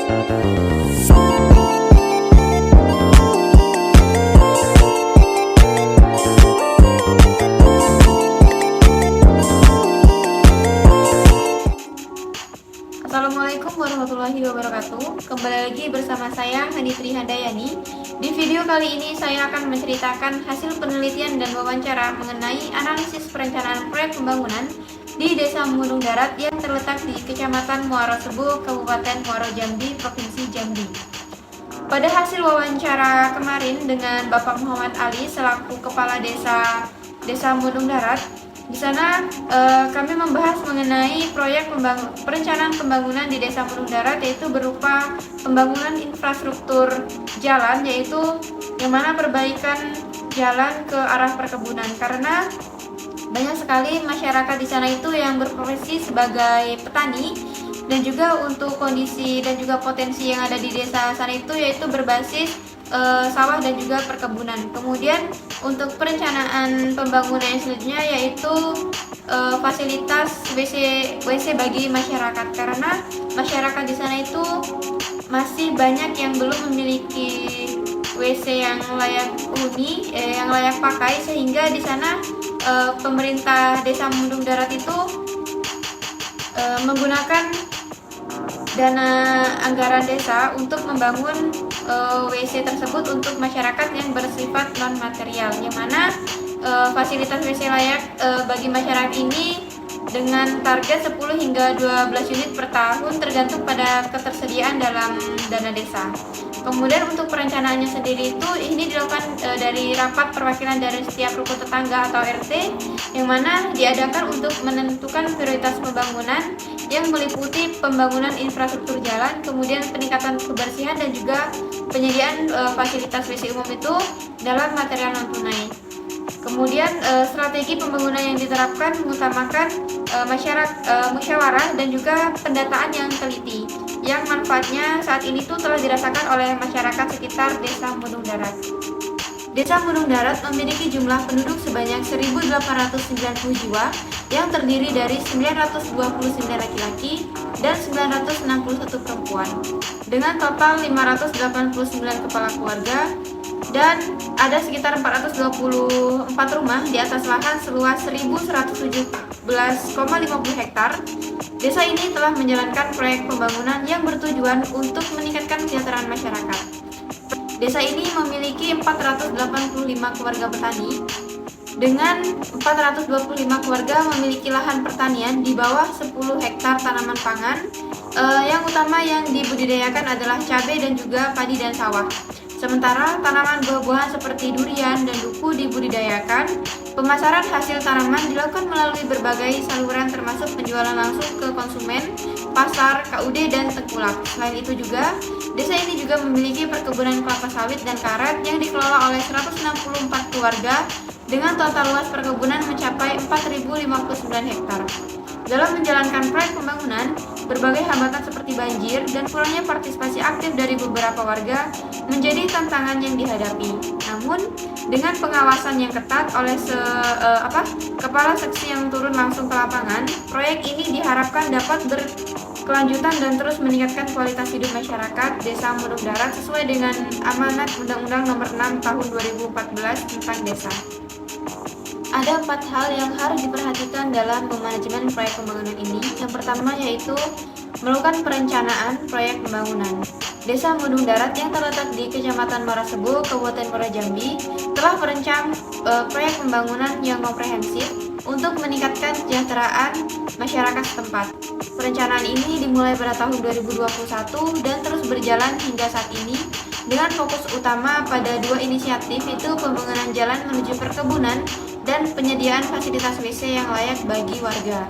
Assalamualaikum warahmatullahi wabarakatuh. Kembali lagi bersama saya Hanitri Handayani. Di video kali ini saya akan menceritakan hasil penelitian dan wawancara mengenai analisis perencanaan proyek pembangunan di Desa Mundung Darat yang terletak di Kecamatan Muaro Sebo, Kabupaten Muaro Jambi, Provinsi Jambi. Pada hasil wawancara kemarin dengan Bapak Muhammad Ali selaku Kepala Desa Mundung Darat, di sana kami membahas mengenai proyek perencanaan pembangunan di Desa Mundung Darat, yaitu berupa pembangunan infrastruktur jalan, yaitu yang mana perbaikan jalan ke arah perkebunan, karena banyak sekali masyarakat di sana itu yang berprofesi sebagai petani, dan juga untuk kondisi dan juga potensi yang ada di desa sana itu yaitu berbasis sawah dan juga perkebunan. Kemudian untuk perencanaan pembangunan yang selanjutnya yaitu fasilitas WC bagi masyarakat, karena masyarakat di sana itu masih banyak yang belum memiliki WC yang layak huni, yang layak pakai, sehingga di sana pemerintah Desa Mundung Darat itu menggunakan dana anggaran desa untuk membangun WC tersebut untuk masyarakat yang bersifat non material, yang mana fasilitas WC layak bagi masyarakat ini dengan target 10 hingga 12 unit per tahun tergantung pada ketersediaan dalam dana desa. Kemudian untuk perencanaannya sendiri itu ini dilakukan dari rapat perwakilan dari setiap rukun tetangga atau RT, yang mana diadakan untuk menentukan prioritas pembangunan yang meliputi pembangunan infrastruktur jalan, kemudian peningkatan kebersihan dan juga penyediaan fasilitas WC umum itu dalam material non tunai. Kemudian strategi pembangunan yang diterapkan mengutamakan musyawarah dan juga pendataan yang teliti, yang manfaatnya saat ini tuh telah dirasakan oleh masyarakat sekitar Desa Mundung Darat. Desa Mundung Darat memiliki jumlah penduduk sebanyak 1.890 jiwa yang terdiri dari 929 laki-laki dan 961 perempuan, dengan total 589 kepala keluarga, dan ada sekitar 424 rumah di atas lahan seluas 1.117,50 hektar. Desa ini telah menjalankan proyek pembangunan yang bertujuan untuk meningkatkan kesejahteraan masyarakat. Desa ini memiliki 485 keluarga petani, dengan 425 keluarga memiliki lahan pertanian di bawah 10 hektar tanaman pangan. Yang utama yang dibudidayakan adalah cabai dan juga padi dan sawah. Sementara tanaman buah-buahan seperti durian dan duku dibudidayakan. Pemasaran hasil tanaman dilakukan melalui berbagai saluran termasuk penjualan langsung ke konsumen, pasar, KUD, dan tengkulak. Selain itu juga, desa ini juga memiliki perkebunan kelapa sawit dan karet yang dikelola oleh 164 keluarga dengan total luas perkebunan mencapai 4.059 hektar. Dalam menjalankan proyek pembangunan, berbagai hambatan seperti banjir dan kurangnya partisipasi aktif dari beberapa warga menjadi tantangan yang dihadapi. Namun, dengan pengawasan yang ketat oleh kepala seksi yang turun langsung ke lapangan, proyek ini diharapkan dapat berkelanjutan dan terus meningkatkan kualitas hidup masyarakat Desa Mundung Darat sesuai dengan amanat Undang-Undang Nomor 6 Tahun 2014 tentang Desa. Ada 4 hal yang harus diperhatikan dalam memanajemen proyek pembangunan ini. Yang pertama yaitu melakukan perencanaan proyek pembangunan. Desa Mundung Darat yang terletak di Kecamatan Muaro Sebo, Kabupaten Muaro Jambi, telah merancang proyek pembangunan yang komprehensif untuk meningkatkan kesejahteraan masyarakat setempat. Perencanaan ini dimulai pada tahun 2021 dan terus berjalan hingga saat ini dengan fokus utama pada 2 inisiatif, yaitu pembangunan jalan menuju perkebunan dan penyediaan fasilitas WC yang layak bagi warga.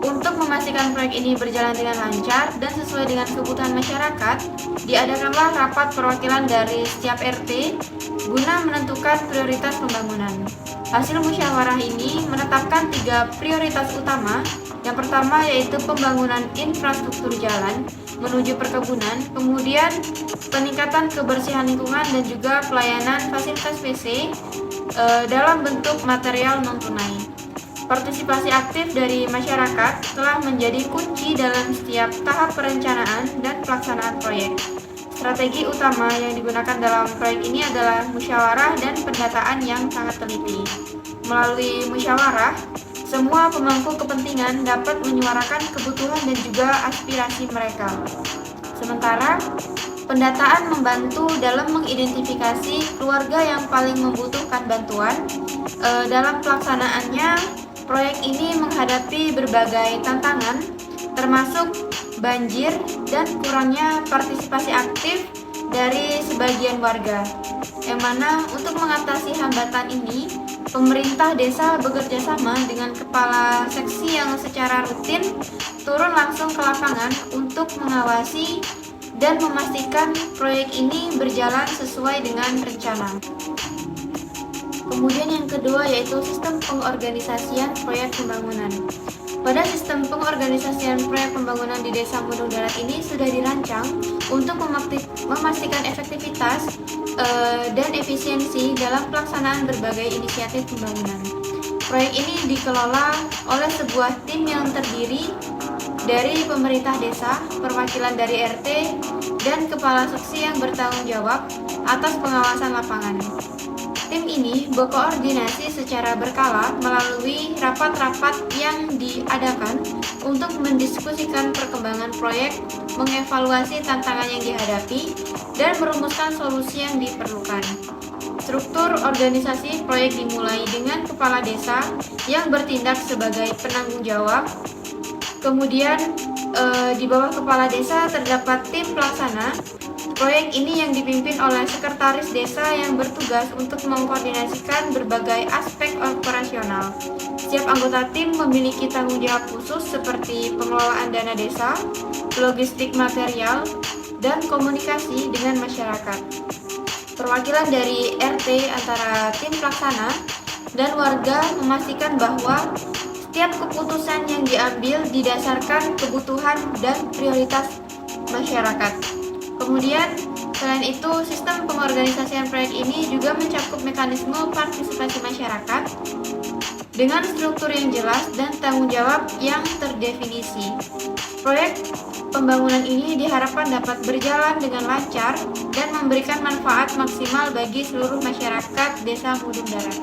Untuk memastikan proyek ini berjalan dengan lancar dan sesuai dengan kebutuhan masyarakat, diadakanlah rapat perwakilan dari setiap RT guna menentukan prioritas pembangunan. Hasil musyawarah ini menetapkan 3 prioritas utama. Yang pertama yaitu pembangunan infrastruktur jalan menuju perkebunan, kemudian peningkatan kebersihan lingkungan dan juga pelayanan fasilitas WC dalam bentuk material non tunai. Partisipasi aktif dari masyarakat telah menjadi kunci dalam setiap tahap perencanaan dan pelaksanaan proyek. Strategi utama yang digunakan dalam proyek ini adalah musyawarah dan pendataan yang sangat teliti. Melalui musyawarah, semua pemangku kepentingan dapat menyuarakan kebutuhan dan juga aspirasi mereka. Sementara, pendataan membantu dalam mengidentifikasi keluarga yang paling membutuhkan bantuan. Dalam pelaksanaannya, proyek ini menghadapi berbagai tantangan, termasuk banjir dan kurangnya partisipasi aktif dari sebagian warga. Yang mana untuk mengatasi hambatan ini, pemerintah desa bekerja sama dengan kepala seksi yang secara rutin turun langsung ke lapangan untuk mengawasi dan memastikan proyek ini berjalan sesuai dengan rencana. Kemudian yang kedua yaitu sistem pengorganisasian proyek pembangunan. Pada sistem pengorganisasian proyek pembangunan di Desa Mundung Darat ini sudah dirancang untuk memastikan efektivitas dan efisiensi dalam pelaksanaan berbagai inisiatif pembangunan. Proyek ini dikelola oleh sebuah tim yang terdiri dari pemerintah desa, perwakilan dari RT, dan kepala seksi yang bertanggung jawab atas pengawasan lapangan. Tim ini berkoordinasi secara berkala melalui rapat-rapat yang diadakan untuk mendiskusikan perkembangan proyek, mengevaluasi tantangan yang dihadapi, dan merumuskan solusi yang diperlukan. Struktur organisasi proyek dimulai dengan kepala desa yang bertindak sebagai penanggung jawab. Kemudian di bawah kepala desa terdapat tim pelaksana. Proyek ini yang dipimpin oleh sekretaris desa yang bertugas untuk mengkoordinasikan berbagai aspek operasional. Setiap anggota tim memiliki tanggung jawab khusus seperti pengelolaan dana desa, logistik material, dan komunikasi dengan masyarakat. Perwakilan dari RT antara tim pelaksana dan warga memastikan bahwa setiap keputusan yang diambil didasarkan kebutuhan dan prioritas masyarakat. Kemudian, selain itu, sistem pengorganisasian proyek ini juga mencakup mekanisme partisipasi masyarakat dengan struktur yang jelas dan tanggung jawab yang terdefinisi. Proyek pembangunan ini diharapkan dapat berjalan dengan lancar dan memberikan manfaat maksimal bagi seluruh masyarakat Desa Mundung Darat.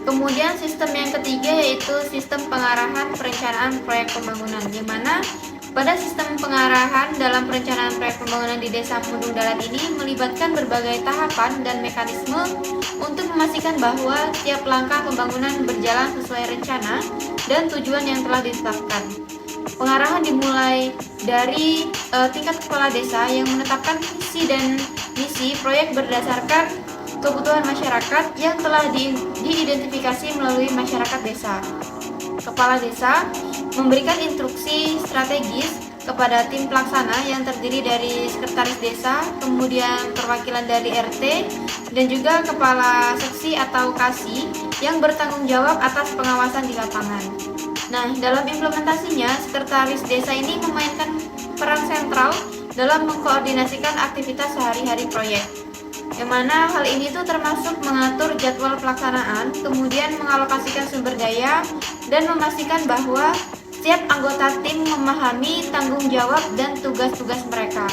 Kemudian sistem yang ketiga yaitu sistem pengarahan perencanaan proyek pembangunan, di mana pada sistem pengarahan dalam perencanaan proyek pembangunan di Desa Mundung Darat ini melibatkan berbagai tahapan dan mekanisme untuk memastikan bahwa setiap langkah pembangunan berjalan sesuai rencana dan tujuan yang telah ditetapkan. Pengarahan dimulai dari tingkat kepala desa yang menetapkan visi dan misi proyek berdasarkan kebutuhan masyarakat yang telah diidentifikasi melalui masyarakat desa. Kepala desa memberikan instruksi strategis kepada tim pelaksana yang terdiri dari sekretaris desa, kemudian perwakilan dari RT, dan juga kepala seksi atau KASI yang bertanggung jawab atas pengawasan di lapangan. Nah, dalam implementasinya, sekretaris desa ini memainkan peran sentral dalam mengkoordinasikan aktivitas sehari-hari proyek. Yang mana hal ini tuh termasuk mengatur jadwal pelaksanaan, kemudian mengalokasikan sumber daya, dan memastikan bahwa setiap anggota tim memahami tanggung jawab dan tugas-tugas mereka.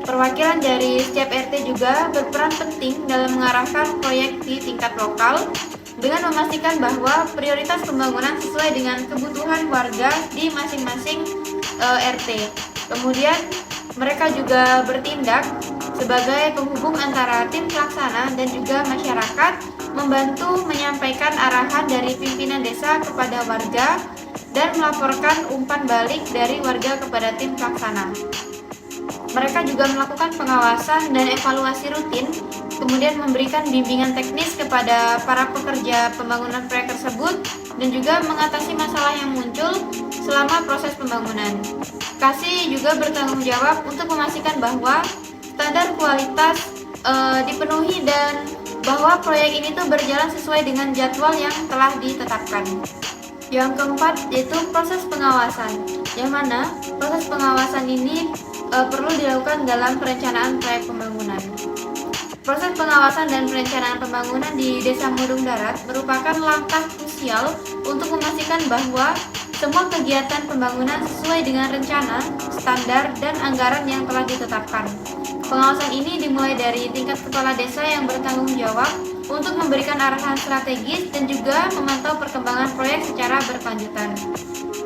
Perwakilan dari setiap RT juga berperan penting dalam mengarahkan proyek di tingkat lokal dengan memastikan bahwa prioritas pembangunan sesuai dengan kebutuhan warga di masing-masing RT. Kemudian mereka juga bertindak sebagai penghubung antara tim pelaksana dan juga masyarakat, membantu menyampaikan arahan dari pimpinan desa kepada warga dan melaporkan umpan balik dari warga kepada tim pelaksana. Mereka juga melakukan pengawasan dan evaluasi rutin, kemudian memberikan bimbingan teknis kepada para pekerja pembangunan proyek tersebut dan juga mengatasi masalah yang muncul selama proses pembangunan. KASI juga bertanggung jawab untuk memastikan bahwa standar kualitas dipenuhi dan bahwa proyek ini tuh berjalan sesuai dengan jadwal yang telah ditetapkan. Yang keempat yaitu proses pengawasan, yang mana proses pengawasan ini perlu dilakukan dalam perencanaan proyek pembangunan. Proses pengawasan dan perencanaan pembangunan di Desa Murung Darat merupakan langkah krusial untuk memastikan bahwa semua kegiatan pembangunan sesuai dengan rencana, standar, dan anggaran yang telah ditetapkan. Pengawasan ini dimulai dari tingkat kepala desa yang bertanggung jawab untuk memberikan arahan strategis dan juga memantau perkembangan proyek secara berkelanjutan.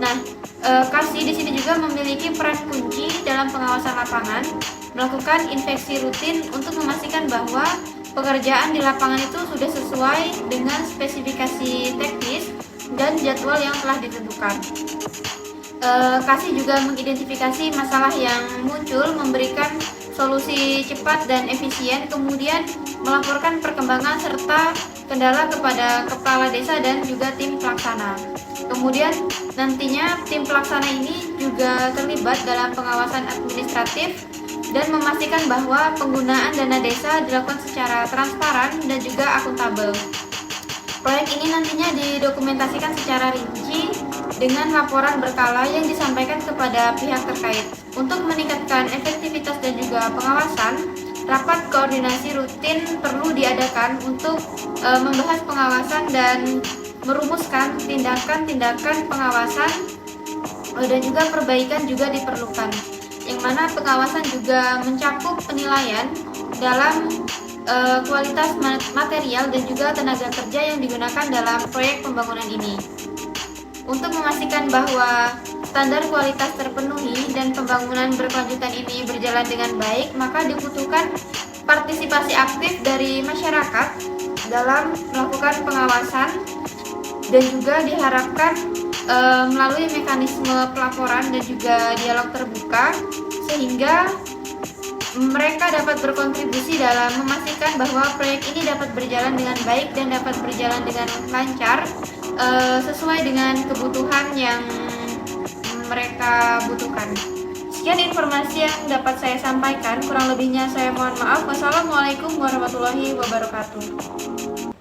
Nah, Kasih di sini juga memiliki peran kunci dalam pengawasan lapangan, melakukan inspeksi rutin untuk memastikan bahwa pekerjaan di lapangan itu sudah sesuai dengan spesifikasi teknis dan jadwal yang telah ditentukan. Kasih juga mengidentifikasi masalah yang muncul, memberikan solusi cepat dan efisien, kemudian melaporkan perkembangan serta kendala kepada kepala desa dan juga tim pelaksana. Kemudian nantinya tim pelaksana ini juga terlibat dalam pengawasan administratif dan memastikan bahwa penggunaan dana desa dilakukan secara transparan dan juga akuntabel. Proyek ini nantinya didokumentasikan secara rinci dengan laporan berkala yang disampaikan kepada pihak terkait. Untuk meningkatkan efektivitas dan juga pengawasan, rapat koordinasi rutin perlu diadakan untuk membahas pengawasan dan merumuskan tindakan-tindakan pengawasan dan juga perbaikan juga diperlukan, yang mana pengawasan juga mencakup penilaian dalam kualitas material dan juga tenaga kerja yang digunakan dalam proyek pembangunan ini. Untuk memastikan bahwa standar kualitas terpenuhi dan pembangunan berkelanjutan ini berjalan dengan baik, maka dibutuhkan partisipasi aktif dari masyarakat dalam melakukan pengawasan dan juga diharapkan melalui mekanisme pelaporan dan juga dialog terbuka sehingga mereka dapat berkontribusi dalam memastikan bahwa proyek ini dapat berjalan dengan baik dan dapat berjalan dengan lancar sesuai dengan kebutuhan yang mereka butuhkan. Sekian informasi yang dapat saya sampaikan, kurang lebihnya saya mohon maaf. Wassalamualaikum warahmatullahi wabarakatuh.